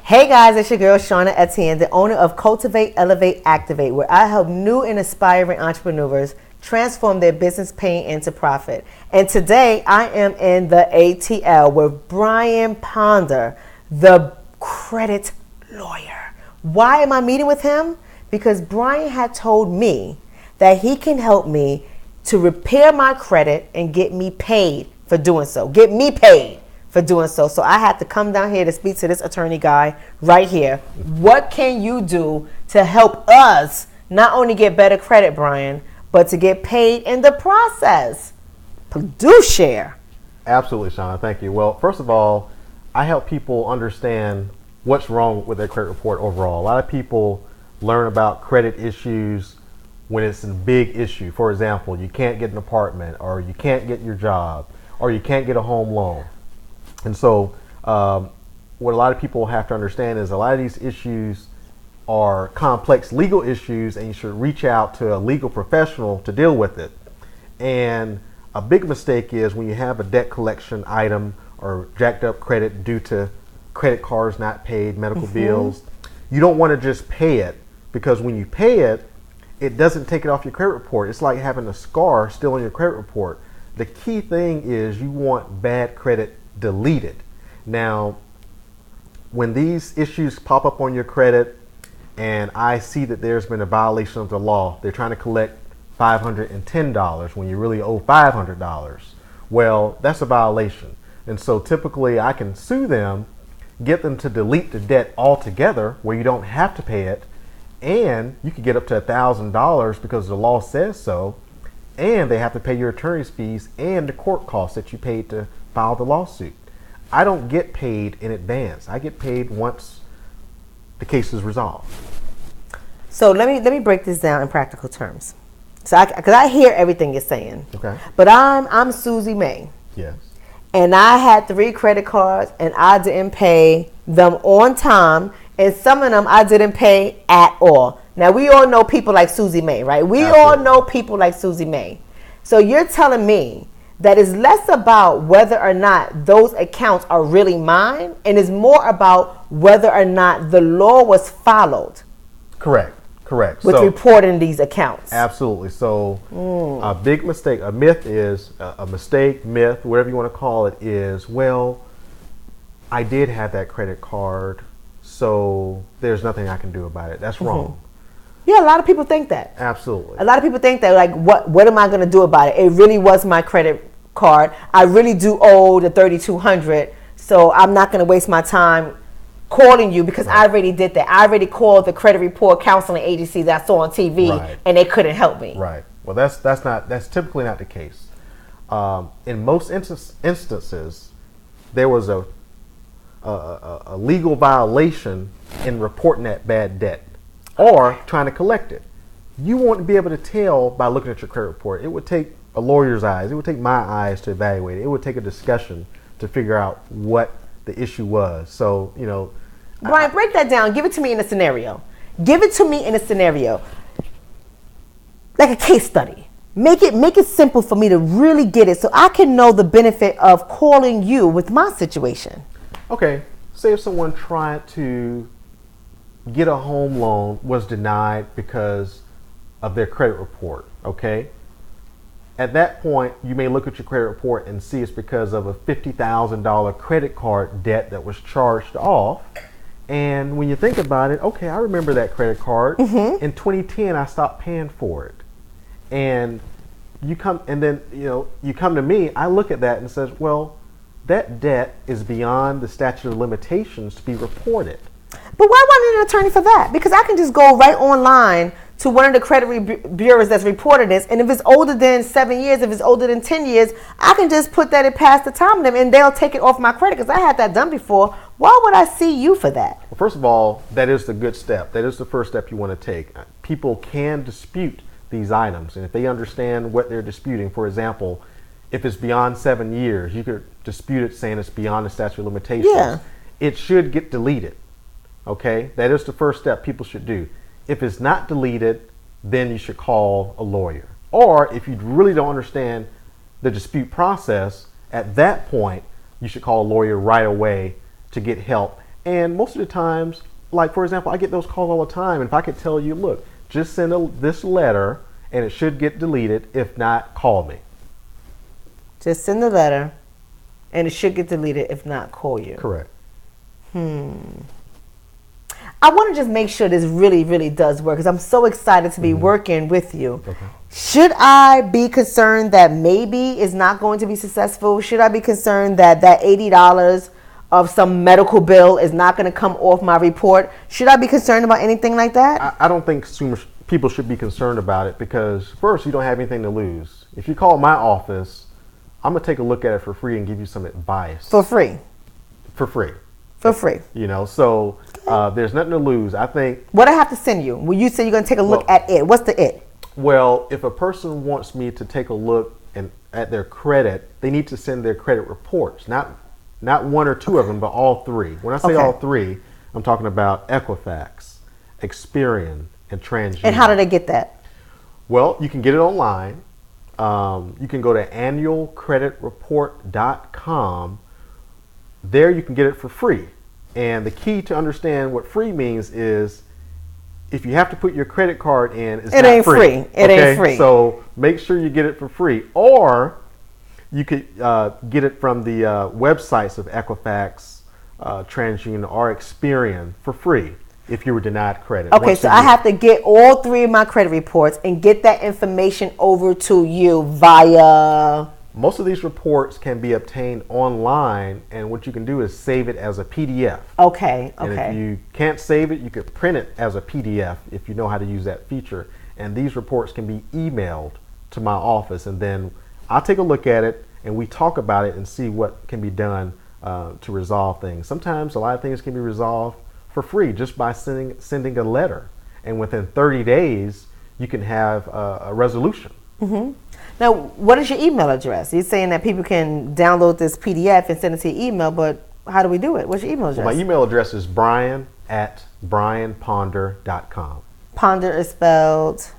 Hey guys, it's your girl Shauna Etienne, the owner of Cultivate, Elevate, Activate, where I help new and aspiring entrepreneurs transform their business pain into profit. And today I am in the ATL with Brian Ponder, the credit lawyer. Why am I meeting with him? Because Brian had told me that he can help me to repair my credit and get me paid for doing so. Get me paid for doing so. So I had to come down here to speak to this attorney guy right here. What can you do to help us not only get better credit, Brian, but to get paid in the process? Do share. Absolutely, Shauna. Thank you. Well, first of all, I help people understand what's wrong with their credit report overall. A lot of people learn about credit issues when it's a big issue. For example, you can't get an apartment, or you can't get your job, or you can't get a home loan. And so what a lot of people have to understand is a lot of these issues are complex legal issues, and you should reach out to a legal professional to deal with it. And a big mistake is when you have a debt collection item or jacked up credit due to credit cards not paid, medical bills, you don't want to just pay it, because when you pay it, it doesn't take it off your credit report. It's like having a scar still on your credit report. The key thing is you want bad credit deleted. Now, when these issues pop up on your credit and I see that there's been a violation of the law, they're trying to collect $510 when you really owe $500. Well, that's a violation. And so typically I can sue them, get them to delete the debt altogether where you don't have to pay it, and you could get up to $1,000 because the law says so, and they have to pay your attorney's fees and the court costs that you paid to file the lawsuit. I don't get paid in advance. I get paid once the case is resolved. So let me break this down in practical terms. So because I hear everything you're saying. Okay. But I'm Susie May. Yes. And I had 3 credit cards and I didn't pay them on time, and some of them I didn't pay at all. Now we all know people like Susie May, right? We Absolutely. all know people like Susie May. So you're telling me that is less about whether or not those accounts are really mine, and is more about whether or not the law was followed. Correct. With reporting these accounts. Absolutely. So a big mistake, a myth is, a mistake, myth, whatever you want to call it, is, well, I did have that credit card, so there's nothing I can do about it. That's wrong. Yeah, a lot of people think that. Absolutely. A lot of people think that, like, what am I going to do about it? It really was my credit card. I really do owe the $3,200, so I'm not going to waste my time calling you because I already did that. I already called the credit report counseling agency that I saw on TV, and they couldn't help me. Right. Well, that's typically not the case. In most instances, there was a legal violation in reporting that bad debt or trying to collect it. You won't be able to tell by looking at your credit report. It would take a lawyer's eyes. It would take my eyes to evaluate it. It would take a discussion to figure out what the issue was. So, Brian, break that down. Give it to me in a scenario. Give it to me in a scenario. Like a case study. Make it simple for me to really get it so I can know the benefit of calling you with my situation. Okay. Say if someone tried to get a home loan, was denied because of their credit report, okay? At that point, you may look at your credit report and see it's because of a $50,000 credit card debt that was charged off. And when you think about it, okay, I remember that credit card. In 2010, I stopped paying for it. And you come to me, I look at that and says, well, that debt is beyond the statute of limitations to be reported. But why want an attorney for that? Because I can just go right online to one of the credit bureaus that's reported this, and if it's older than 7 years, if it's older than 10 years, I can just put that in past the time of them, and they'll take it off my credit because I had that done before. Why would I see you for that? Well, first of all, that is the good step. That is the first step you want to take. People can dispute these items, and if they understand what they're disputing, for example, if it's beyond 7 years, you could dispute it saying it's beyond the statute of limitations. Yeah. It should get deleted. Okay, that is the first step people should do. If it's not deleted, then you should call a lawyer. Or if you really don't understand the dispute process, at that point, you should call a lawyer right away to get help And most of the times, like for example, I get those calls all the time. And if I could tell you, look, just send this letter and it should get deleted. If not, call me. Just send the letter and it should get deleted. If not, call you. Correct. I want to just make sure this really, really does work because I'm so excited to be working with you. Okay. Should I be concerned that maybe it's not going to be successful? Should I be concerned that that $80 of some medical bill is not going to come off my report? Should I be concerned about anything like that? I don't think people should be concerned about it because first, you don't have anything to lose. If you call my office, I'm going to take a look at it for free and give you some advice. For free? For free. For free. You know, so there's nothing to lose. I think. What I have to send you? Well, you say you're going to take a look at it. What's the it? Well, if a person wants me to take a look at their credit, they need to send their credit reports. Not one or two of them, but all three. When I say all three, I'm talking about Equifax, Experian, and TransUnion. And how do they get that? Well, you can get it online. You can go to annualcreditreport.com. There you can get it for free. And the key to understand what free means is if you have to put your credit card in, it's not ain't free. It ain't free. So make sure you get it for free. Or you could get it from the websites of Equifax, TransUnion, or Experian for free if you were denied credit. Okay, so I have to get all three of my credit reports and get that information over to you via... Most of these reports can be obtained online, and what you can do is save it as a PDF. Okay. And if you can't save it, you could print it as a PDF if you know how to use that feature. And these reports can be emailed to my office, and then I'll take a look at it, and we talk about it and see what can be done to resolve things. Sometimes a lot of things can be resolved for free just by sending a letter, and within 30 days, you can have a resolution. Now, what is your email address? You're saying that people can download this PDF and send it to your email, but how do we do it? What's your email address? Well, my email address is brian@brianponder.com. Ponder is spelled?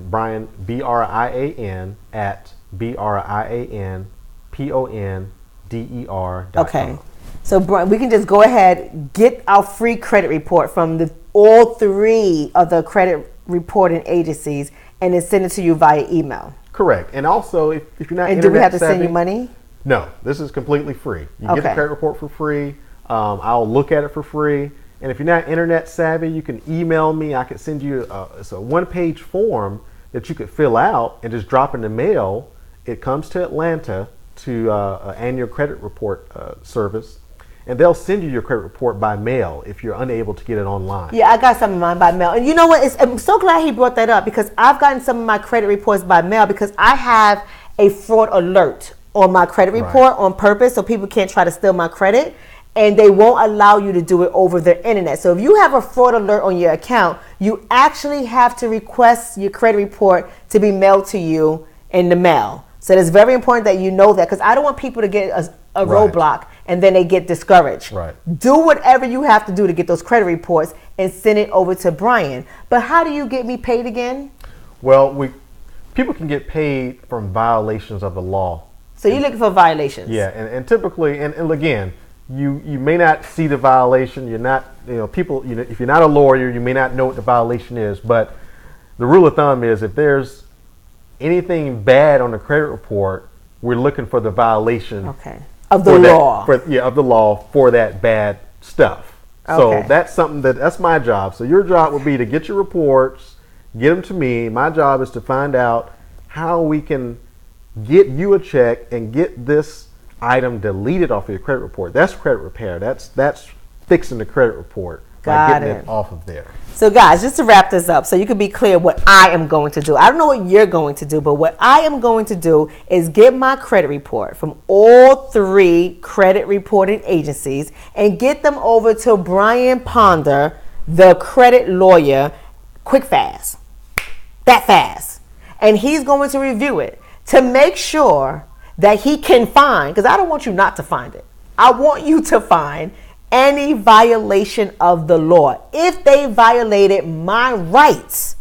Brian, BRIAN, at BRIANPONDER.com. Okay. So, Brian, we can just go ahead, get our free credit report from all three of the credit reporting agencies, and then send it to you via email. Correct. And also, if you're not and internet do we have to savvy, send you money? No, this is completely free. You get the credit report for free. I'll look at it for free. And if you're not internet savvy, you can email me. I could send you it's a one-page form that you could fill out and just drop in the mail. It comes to Atlanta to annual credit report service. And they'll send you your credit report by mail if you're unable to get it online. Yeah, I got some of mine by mail. And you know what? I'm so glad he brought that up because I've gotten some of my credit reports by mail because I have a fraud alert on my credit report on purpose so people can't try to steal my credit. And they won't allow you to do it over the internet. So if you have a fraud alert on your account, you actually have to request your credit report to be mailed to you in the mail. So it's very important that you know that because I don't want people to get a roadblock and then they get discouraged. Do whatever you have to do to get those credit reports and send it over to Brian. But how do you get me paid again? Well, people can get paid from violations of the law. So you're looking for violations? Yeah, and typically, and again, you may not see the violation. You're not, people, if you're not a lawyer, you may not know what the violation is. But the rule of thumb is if there's anything bad on the credit report, we're looking for the violation. Of the law. Of the law for that bad stuff. So that's something that's my job. So your job would be to get your reports, get them to me. My job is to find out how we can get you a check and get this item deleted off of your credit report. That's credit repair. That's fixing the credit report by getting it off of there. So guys, just to wrap this up, so you can be clear what I am going to do. I don't know what you're going to do, but what I am going to do is get my credit report from all three credit reporting agencies and get them over to Brian Ponder, the credit lawyer, quick fast. That fast. And he's going to review it to make sure that he can find, because I don't want you not to find it. I want you to find any violation of the law. If they violated my rights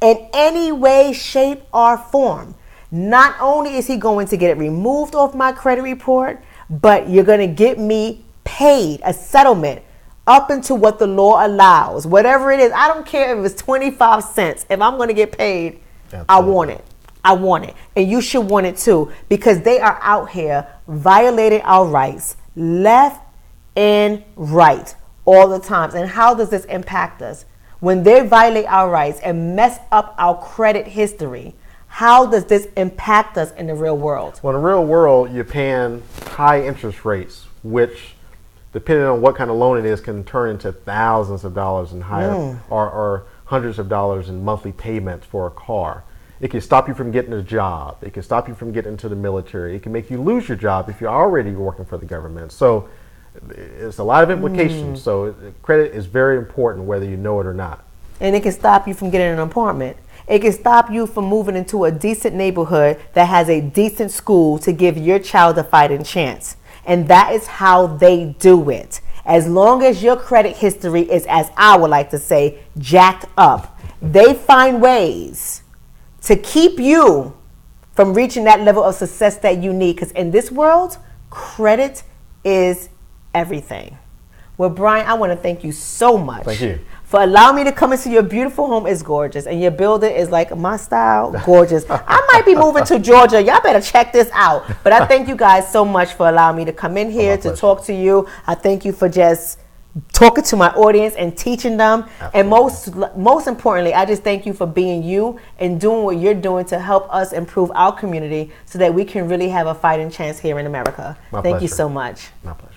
in any way, shape, or form, not only is he going to get it removed off my credit report, but you're going to get me paid, a settlement up into what the law allows. Whatever it is, I don't care if it's 25 cents. If I'm going to get paid, absolutely, I want it. I want it. And you should want it too, because they are out here violating our rights left and right all the time. And how does this impact us? When they violate our rights and mess up our credit history, how does this impact us in the real world? Well, in the real world, you're paying high interest rates, which, depending on what kind of loan it is, can turn into thousands of dollars in higher or hundreds of dollars in monthly payments for a car. It can stop you from getting a job. It can stop you from getting into the military. It can make you lose your job if you're already working for the government. So it's a lot of implications. So credit is very important whether you know it or not. And it can stop you from getting an apartment. It can stop you from moving into a decent neighborhood that has a decent school to give your child a fighting chance. And that is how they do it. As long as your credit history is, as I would like to say, jacked up, they find ways to keep you from reaching that level of success that you need. Because in this world, credit is everything. Well, Brian, I want to thank you so much. Thank you. For allowing me to come into your beautiful home. It's gorgeous. And your building is like my style, gorgeous. I might be moving to Georgia. Y'all better check this out. But I thank you guys so much for allowing me to come in here to talk to you. I thank you for just talking to my audience and teaching them. Absolutely. And most importantly, I just thank you for being you and doing what you're doing to help us improve our community so that we can really have a fighting chance here in America. Thank you so much. My pleasure.